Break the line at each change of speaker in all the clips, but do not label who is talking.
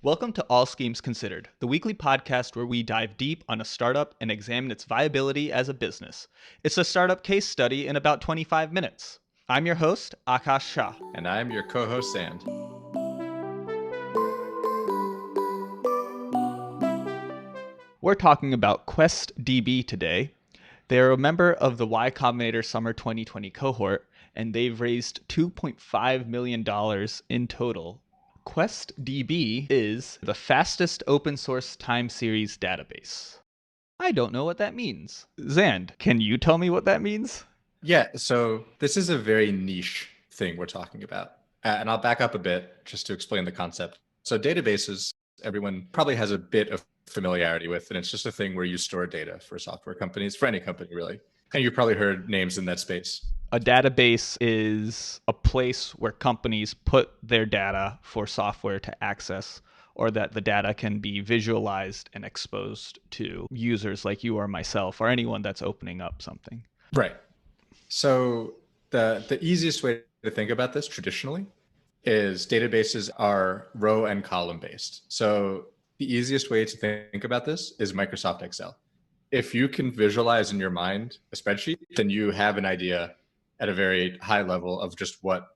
Welcome to All Schemes Considered, the weekly podcast where we dive deep on a startup and examine its viability as a business. It's a startup case study in about 25 minutes. I'm your host, Akash Shah.
And I'm your co-host, Sand.
We're talking about QuestDB today. They're a member of the Y Combinator Summer 2020 cohort, and they've raised $2.5 million in total. QuestDB is the fastest open source time series database. I don't know what that means. Zand, can you tell me what that means?
Yeah, so this is a very niche thing we're talking about. And I'll back up a bit just to explain the concept. So databases, everyone probably has a bit of familiarity with, and it's just a thing where you store data for software companies, for any company really. And you've probably heard names in that space.
A database is a place where companies put their data for software to access, or that the data can be visualized and exposed to users like you or myself or anyone that's opening up something.
Right. So the easiest way to think about this traditionally is databases are row and column based. So the easiest way to think about this is Microsoft Excel. If you can visualize in your mind a spreadsheet, then you have an idea at a very high level of just what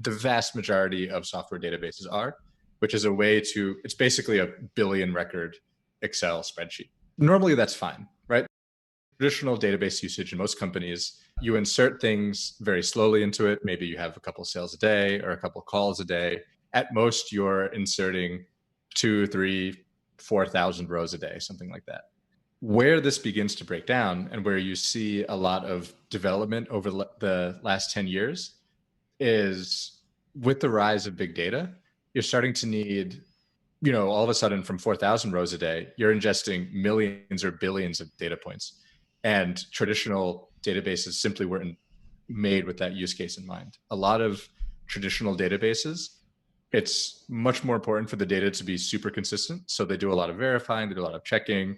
the vast majority of software databases are, which is a way to, it's basically a billion record Excel spreadsheet. Normally that's fine, right? Traditional database usage in most companies, you insert things very slowly into it. Maybe you have a couple sales a day or a couple calls a day. At most, you're inserting 2, 3, 4,000 rows a day, something like that. Where this begins to break down and where you see a lot of development over the last 10 years is with the rise of big data, you're starting to need, all of a sudden from 4,000 rows a day, you're ingesting millions or billions of data points. And traditional databases simply weren't made with that use case in mind. A lot of traditional databases, it's much more important for the data to be super consistent. So they do a lot of verifying, they do a lot of checking.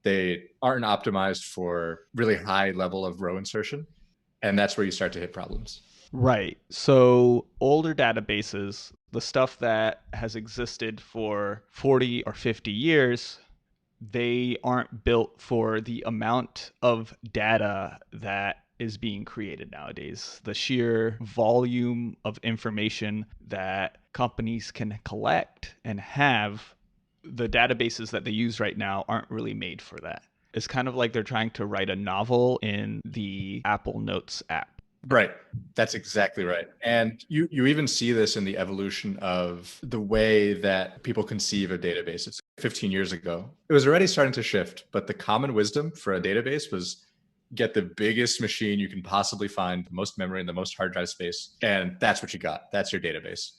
They aren't optimized for really high level of row insertion. And that's where you start to hit problems.
Right. So older databases, the stuff that has existed for 40 or 50 years, they aren't built for the amount of data that is being created nowadays. The sheer volume of information that companies can collect and have, the databases that they use right now aren't really made for that. It's kind of like they're trying to write a novel in the Apple Notes app.
Right. That's exactly right. And you even see this in the evolution of the way that people conceive of databases. 15 years ago, it was already starting to shift, but the common wisdom for a database was get the biggest machine you can possibly find, the most memory and the most hard drive space, and that's what you got. That's your database.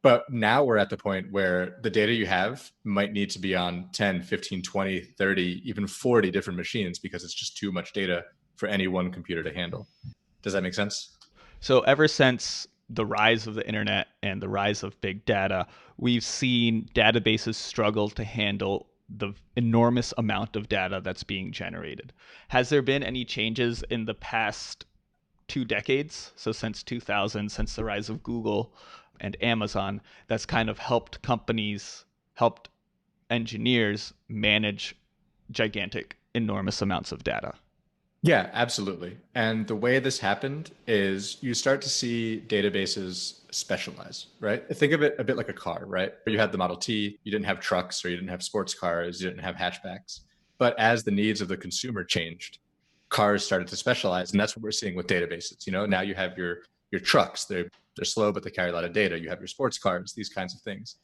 But now we're at the point where the data you have might need to be on 10, 15, 20, 30, even 40 different machines because it's just too much data for any one computer to handle. Does that make sense?
So, ever since the rise of the internet and the rise of big data, we've seen databases struggle to handle the enormous amount of data that's being generated. Has there been any changes in the past 2 decades? So, since 2000, since the rise of Google and Amazon, that's kind of helped engineers manage gigantic, enormous amounts of data.
Yeah, absolutely. And the way this happened is you start to see databases specialize, right? Think of it a bit like a car, right? You had the Model T, you didn't have trucks or you didn't have sports cars, you didn't have hatchbacks. But as the needs of the consumer changed, cars started to specialize. And that's what we're seeing with databases. Now you have your trucks, they're slow, but they carry a lot of data. You have your sports cars, these kinds of things.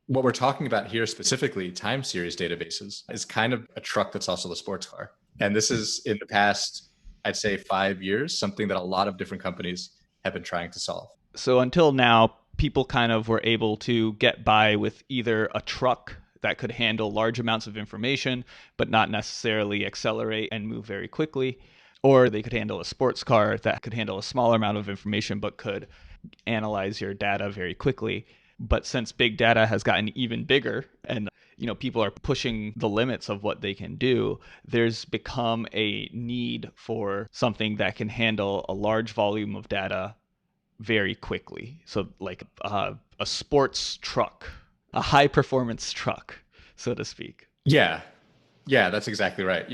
What we're talking about here specifically, time series databases, is kind of a truck that's also the sports car. And this is in the past, I'd say 5 years, something that a lot of different companies have been trying to solve.
So until now, people kind of were able to get by with either a truck that could handle large amounts of information, but not necessarily accelerate and move very quickly, or they could handle a sports car that could handle a smaller amount of information, but could analyze your data very quickly. But since big data has gotten even bigger and people are pushing the limits of what they can do, there's become a need for something that can handle a large volume of data very quickly. So like a sports truck a high performance truck, so to speak.
Yeah, yeah, that's exactly right.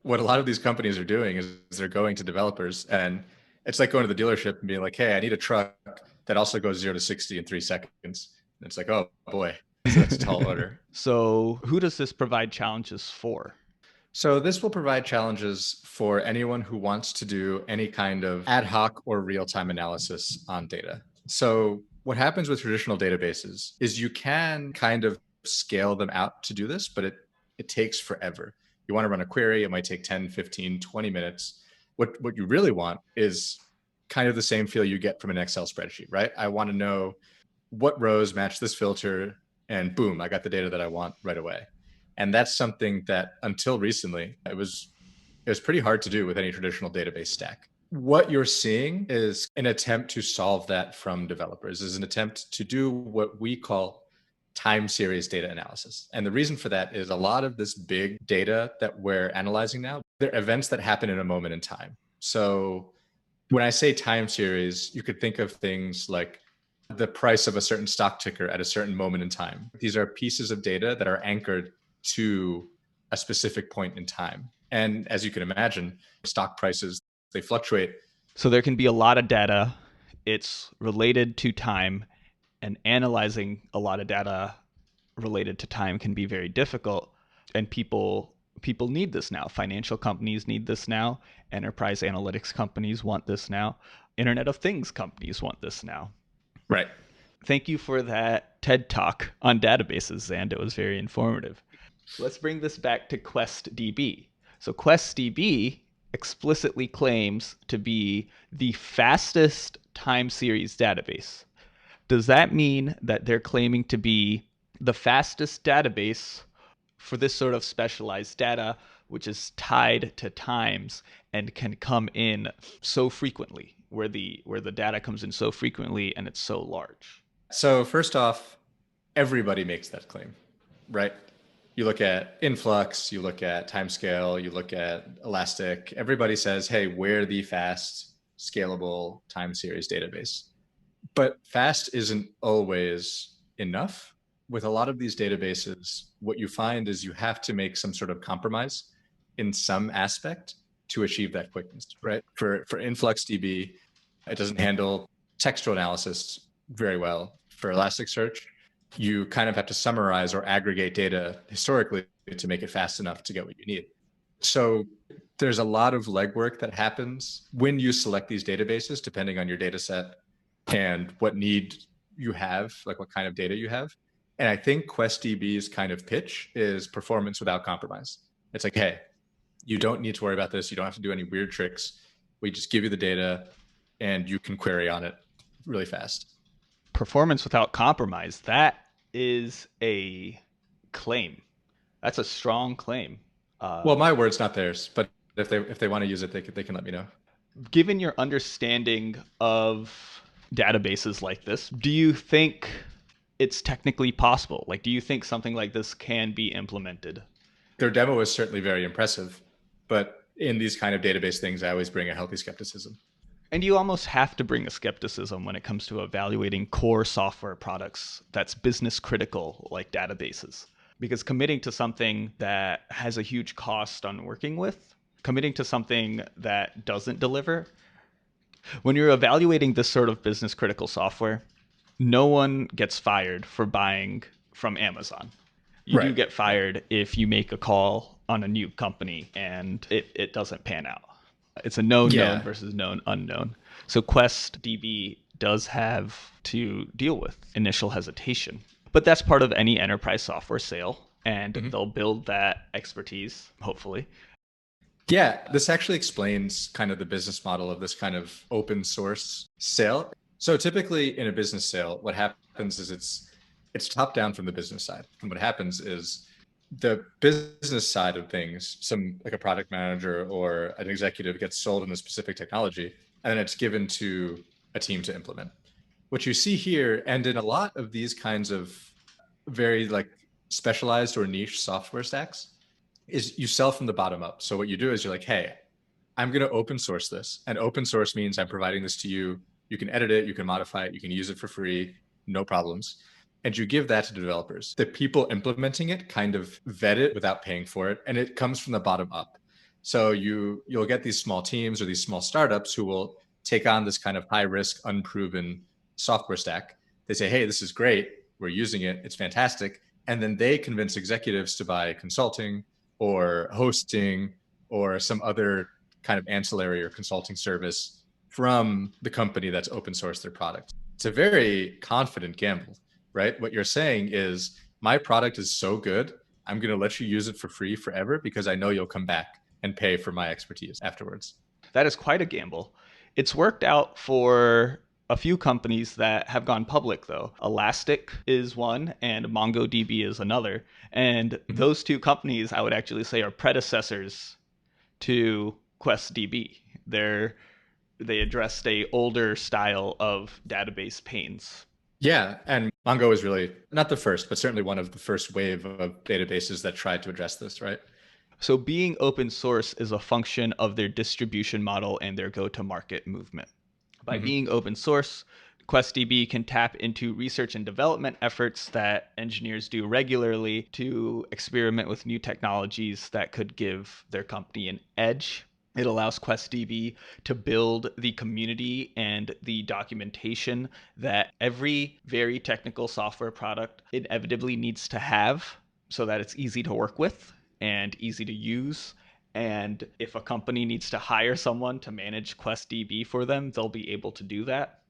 What a lot of these companies are doing is they're going to developers, and it's like going to the dealership and being like, hey, I need a truck that also goes 0 to 60 in 3 seconds. And it's like, oh boy, that's a tall order.
So, who does this provide challenges for?
So this will provide challenges for anyone who wants to do any kind of ad hoc or real-time analysis on data. So what happens with traditional databases is you can kind of scale them out to do this, but it takes forever. You want to run a query, it might take 10, 15, 20 minutes. What you really want is kind of the same feel you get from an Excel spreadsheet, right? I want to know what rows match this filter, and boom, I got the data that I want right away. And that's something that until recently, it was pretty hard to do with any traditional database stack. What you're seeing is an attempt to solve that from developers, is an attempt to do what we call time series data analysis. And the reason for that is a lot of this big data that we're analyzing now, they're events that happen in a moment in time. So when I say time series, you could think of things like the price of a certain stock ticker at a certain moment in time. These are pieces of data that are anchored to a specific point in time. And as you can imagine, stock prices, they fluctuate.
So, there can be a lot of data, it's related to time, and analyzing a lot of data related to time can be very difficult. And people need this now. Financial companies need this now. Enterprise analytics companies want this now. Internet of Things companies want this now.
Right.
Thank you for that TED talk on databases, and it was very informative. Let's bring this back to QuestDB. So QuestDB explicitly claims to be the fastest time series database. Does that mean that they're claiming to be the fastest database for this sort of specialized data, which is tied to times and can come in so frequently, where the data comes in so frequently and it's so large?
So first off, everybody makes that claim, right? You look at Influx, you look at Timescale, you look at Elastic. Everybody says, hey, we're the fast, scalable time series database. But fast isn't always enough. With a lot of these databases, what you find is you have to make some sort of compromise in some aspect to achieve that quickness, right? For InfluxDB, it doesn't handle textual analysis very well. For Elasticsearch, you kind of have to summarize or aggregate data historically to make it fast enough to get what you need. So there's a lot of legwork that happens when you select these databases, depending on your data set and what need you have, like what kind of data you have. And I think QuestDB's kind of pitch is performance without compromise. It's like, hey, you don't need to worry about this. You don't have to do any weird tricks. We just give you the data and you can query on it really fast.
Performance without compromise. That is a claim. That's a strong claim.
Well, my word's not theirs, but if they want to use it, they can let me know.
Given your understanding of databases like this, do you think it's technically possible? Like, do you think something like this can be implemented?
Their demo is certainly very impressive, but in these kind of database things, I always bring a healthy skepticism.
And you almost have to bring a skepticism when it comes to evaluating core software products that's business critical, like databases. Because committing to something that has a huge cost on working with, committing to something that doesn't deliver, when you're evaluating this sort of business critical software, no one gets fired for buying from Amazon. You do
Right.
get fired if you make a call on a new company and it doesn't pan out. It's a known known
Yeah.
versus known unknown. So QuestDB does have to deal with initial hesitation. But that's part of any enterprise software sale, and
Mhm.
they'll build that expertise, hopefully.
Yeah, this actually explains kind of the business model of this kind of open source sale. So typically in a business sale, what happens is it's top down from the business side. And what happens is the business side of things, some like a product manager or an executive gets sold in a specific technology, and then it's given to a team to implement. What you see here, and in a lot of these kinds of very like specialized or niche software stacks, is you sell from the bottom up. So what you do is you're like, hey, I'm going to open source this. And open source means I'm providing this to you. You can edit it, you can modify it, you can use it for free, no problems. and you give that to developers. The people implementing it kind of vet it without paying for it, and it comes from the bottom up. So you'll get these small teams or these small startups who will take on this kind of high risk, unproven software stack. They say, hey, this is great. We're using it. It's fantastic. And then they convince executives to buy consulting or hosting or some other kind of ancillary or consulting service from the company that's open sourced their product. It's a very confident gamble, right? What you're saying is, my product is so good, I'm going to let you use it for free forever because I know you'll come back and pay for my expertise afterwards.
That is quite a gamble. It's worked out for a few companies that have gone public, though. Elastic is one, and MongoDB is another. And
Mhm.
those two companies, I would actually say, are predecessors to QuestDB. They addressed a older style of database pains.
Yeah, and Mongo is really not the first, but certainly one of the first wave of databases that tried to address this, right?
So being open source is a function of their distribution model and their go-to-market movement. By
Mm-hmm.
being open source, QuestDB can tap into research and development efforts that engineers do regularly to experiment with new technologies that could give their company an edge. It allows QuestDB to build the community and the documentation that every very technical software product inevitably needs to have so that it's easy to work with and easy to use. And if a company needs to hire someone to manage QuestDB for them, they'll be able to do that.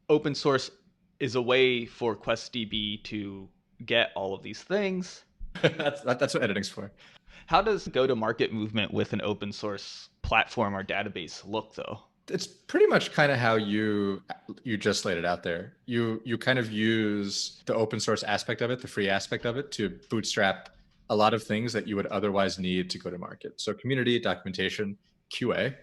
Open source is a way for QuestDB to get all of these things.
That's what editing's for.
How does go to market movement with an open source platform or database look, though?
It's pretty much kind of how you just laid it out there. You kind of use the open source aspect of it, the free aspect of it, to bootstrap a lot of things that you would otherwise need to go to market. So community, documentation, QA.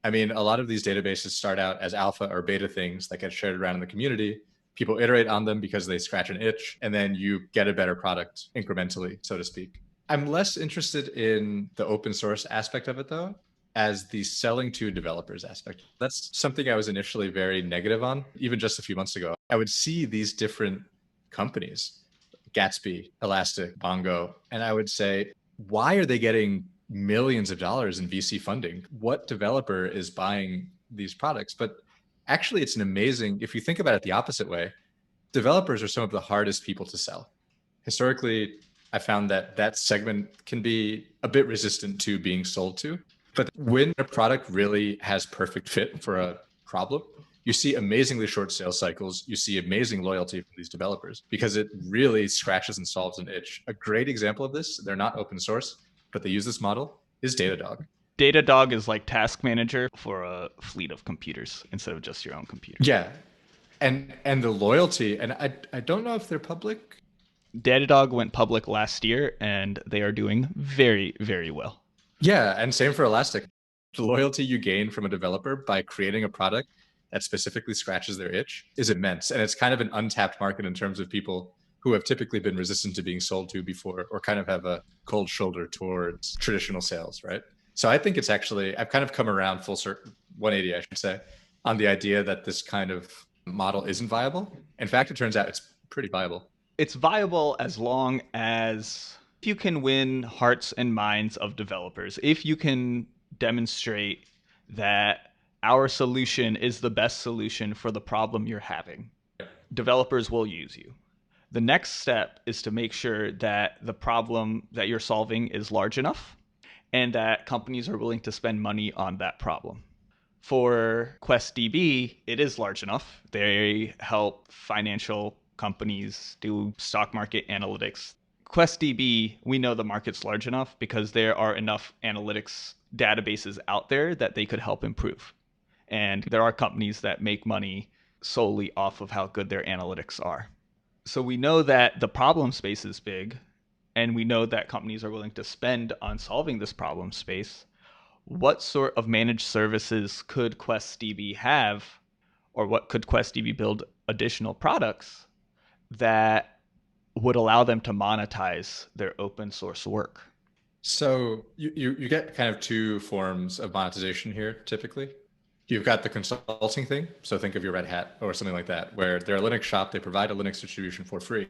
I mean, a lot of these databases start out as alpha or beta things that get shared around in the community. People iterate on them because they scratch an itch, and then you get a better product incrementally, so to speak. I'm less interested in the open source aspect of it, though, as the selling to developers aspect. That's something I was initially very negative on, even just a few months ago. I would see these different companies, Gatsby, Elastic, Bongo, and I would say, why are they getting millions of dollars in VC funding? What developer is buying these products? But actually, it's an amazing, if you think about it the opposite way, developers are some of the hardest people to sell. Historically, I found that that segment can be a bit resistant to being sold to. But when a product really has perfect fit for a problem, you see amazingly short sales cycles. You see amazing loyalty from these developers because it really scratches and solves an itch. A great example of this, they're not open source, but they use this model, is Datadog.
Datadog is like task manager for a fleet of computers instead of just your own computer.
Yeah. And the loyalty, and I don't know if they're public.
Datadog went public last year and they are doing very, very well.
Yeah, and same for Elastic. The loyalty you gain from a developer by creating a product that specifically scratches their itch is immense. And it's kind of an untapped market in terms of people who have typically been resistant to being sold to before or kind of have a cold shoulder towards traditional sales, right? So I think it's actually, I've kind of come around full circle, 180, I should say, on the idea that this kind of model isn't viable. In fact, it turns out it's pretty viable.
It's viable as long as you can win hearts and minds of developers. If you can demonstrate that our solution is the best solution for the problem you're having, developers will use you. The next step is to make sure that the problem that you're solving is large enough and that companies are willing to spend money on that problem. For QuestDB, it is large enough. They help financial companies do stock market analytics. QuestDB, we know the market's large enough because there are enough analytics databases out there that they could help improve. And there are companies that make money solely off of how good their analytics are. So we know that the problem space is big, and we know that companies are willing to spend on solving this problem space. What sort of managed services could QuestDB have, or what could QuestDB build additional products that would allow them to monetize their open source work?
So you get kind of two forms of monetization here typically. You've got the consulting thing. So think of your Red Hat or something like that, where they're a Linux shop, they provide a Linux distribution for free,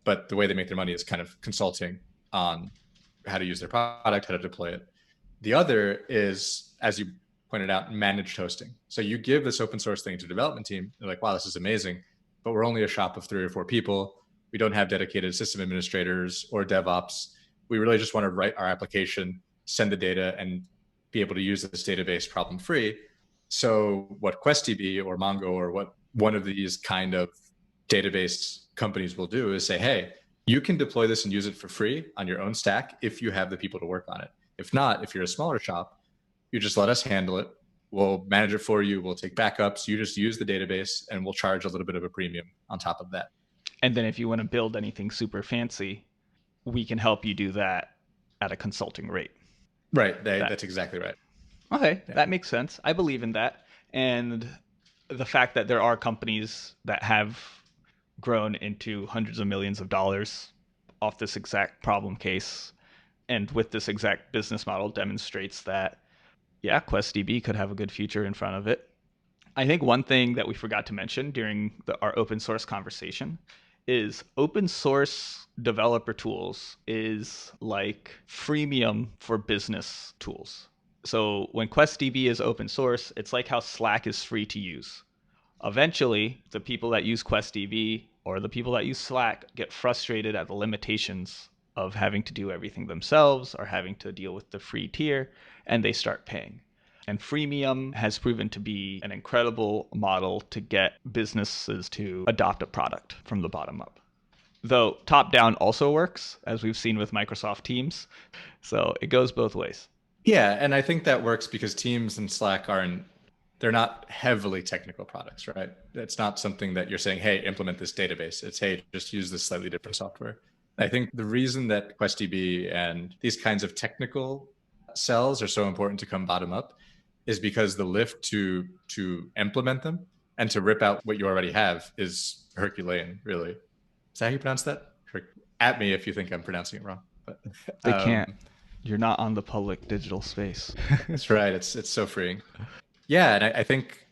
but the way they make their money is kind of consulting on how to use their product, how to deploy it. The other is, as you pointed out, managed hosting. So you give this open source thing to the development team. They're like, wow, this is amazing, but we're only a shop of 3 or 4 people. We don't have dedicated system administrators or DevOps. We really just want to write our application, send the data, and be able to use this database problem free. So what QuestDB or Mongo or what one of these kind of database companies will do is say, hey, you can deploy this and use it for free on your own stack if you have the people to work on it. If not, if you're a smaller shop, you just let us handle it. We'll manage it for you. We'll take backups. You just use the database and we'll charge a little bit of a premium on top of that.
And then if you want to build anything super fancy, we can help you do that at a consulting rate.
Right. That's exactly right.
Okay, yeah. That makes sense. I believe in that. And the fact that there are companies that have grown into hundreds of millions of dollars off this exact problem case and with this exact business model demonstrates that, yeah, QuestDB could have a good future in front of it. I think one thing that we forgot to mention during our open source conversation is open source developer tools is like freemium for business tools. So when QuestDB is open source, it's like how Slack is free to use. Eventually, the people that use QuestDB or the people that use Slack get frustrated at the limitations of having to do everything themselves or having to deal with the free tier, and they start paying. And freemium has proven to be an incredible model to get businesses to adopt a product from the bottom up. Though top-down also works, as we've seen with Microsoft Teams. So it goes both ways.
Yeah, and I think that works because Teams and Slack they're not heavily technical products, right? It's not something that you're saying, hey, implement this database. It's, hey, just use this slightly different software. I think the reason that QuestDB and these kinds of technical cells are so important to come bottom up is because the lift to implement them and to rip out what you already have is Herculean, really. Is that how you pronounce that? At me if you think I'm pronouncing it wrong. But,
they can't. You're not on the public digital space.
That's right. It's so freeing. Yeah, and I think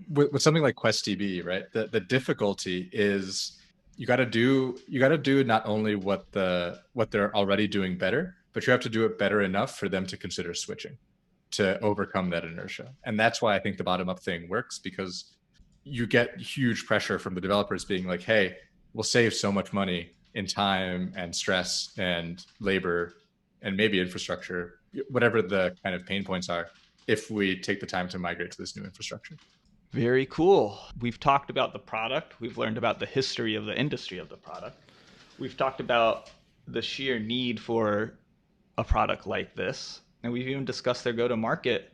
with something like QuestDB, right? The difficulty is you got to do not only what they're already doing better, but you have to do it better enough for them to consider switching, to overcome that inertia. And that's why I think the bottom up thing works, because you get huge pressure from the developers being like, hey, we'll save so much money in time and stress and labor and maybe infrastructure, whatever the kind of pain points are, if we take the time to migrate to this new infrastructure.
Very cool. We've talked about the product. We've learned about the history of the industry of the product. We've talked about the sheer need for a product like this. And we've even discussed their go-to-market.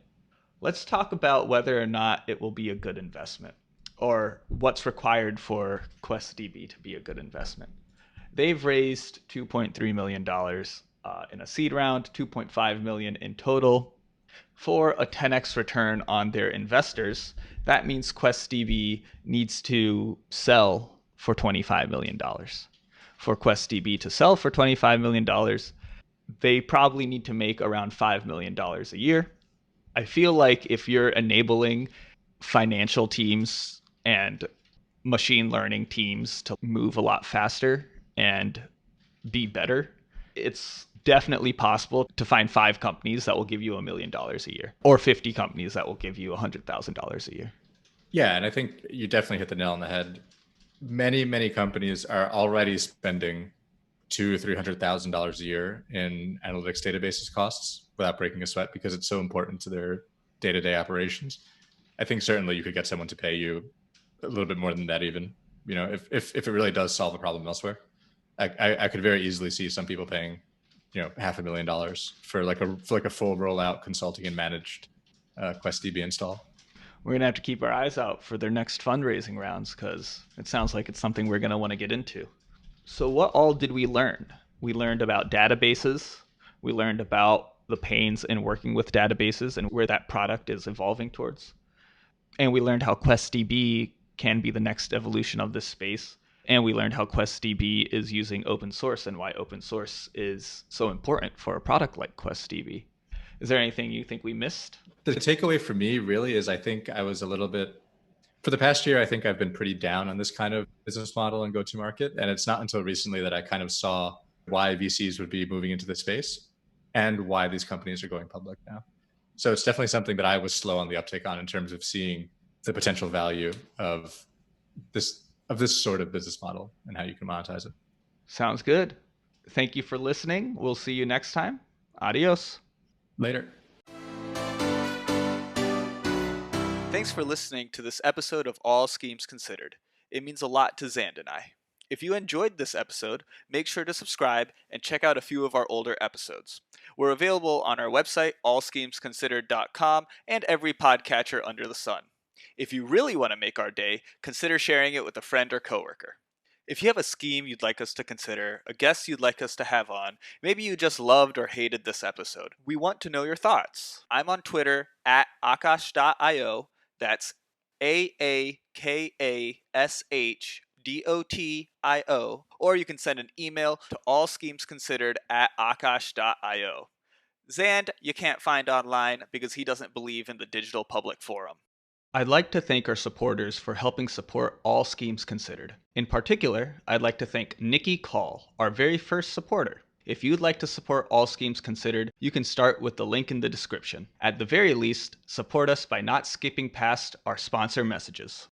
Let's talk about whether or not it will be a good investment, or what's required for QuestDB to be a good investment. They've raised $2.3 million in a seed round, $2.5 million in total. For a 10x return on their investors, that means QuestDB needs to sell for $25 million. For QuestDB to sell for $25 million, they probably need to make around $5 million a year. I feel like if you're enabling financial teams and machine learning teams to move a lot faster and be better, it's definitely possible to find 5 companies that will give you $1 million a year, or 50 companies that will give you $100,000 a year.
Yeah, and I think you definitely hit the nail on the head. Many companies are already spending $200,000-$300,000 a year in analytics databases costs without breaking a sweat, because it's so important to their day-to-day operations. I think certainly you could get someone to pay you a little bit more than that, even, you know, if it really does solve a problem elsewhere. I could very easily see some people paying, you know, $500,000 for like a full rollout consulting and managed QuestDB install.
We're going to have to keep our eyes out for their next fundraising rounds, because it sounds like it's something we're going to want to get into. So what all did we learn? We learned about databases. We learned about the pains in working with databases and where that product is evolving towards. And we learned how QuestDB can be the next evolution of this space. And we learned how QuestDB is using open source and why open source is so important for a product like QuestDB. Is there anything you think we missed?
The takeaway for me really is I think I was a little bit, for the past year, I think I've been pretty down on this kind of business model and go to market. And it's not until recently that I kind of saw why VCs would be moving into the space and why these companies are going public now. So it's definitely something that I was slow on the uptake on in terms of seeing the potential value of this sort of business model and how you can monetize it.
Sounds good. Thank you for listening. We'll see you next time. Adios.
Later.
Thanks for listening to this episode of All Schemes Considered. It means a lot to Xand and I. If you enjoyed this episode, make sure to subscribe and check out a few of our older episodes. We're available on our website, allschemesconsidered.com, and every podcatcher under the sun. If you really want to make our day, consider sharing it with a friend or coworker. If you have a scheme you'd like us to consider, a guest you'd like us to have on, maybe you just loved or hated this episode, we want to know your thoughts. I'm on Twitter at akash.io. That's AAKASHDOTIO, or you can send an email to allschemesconsidered@akash.io. Xand, you can't find online because he doesn't believe in the digital public forum.
I'd like to thank our supporters for helping support All Schemes Considered. In particular, I'd like to thank Nikki Call, our very first supporter. If you'd like to support All Schemes Considered, you can start with the link in the description. At the very least, support us by not skipping past our sponsor messages.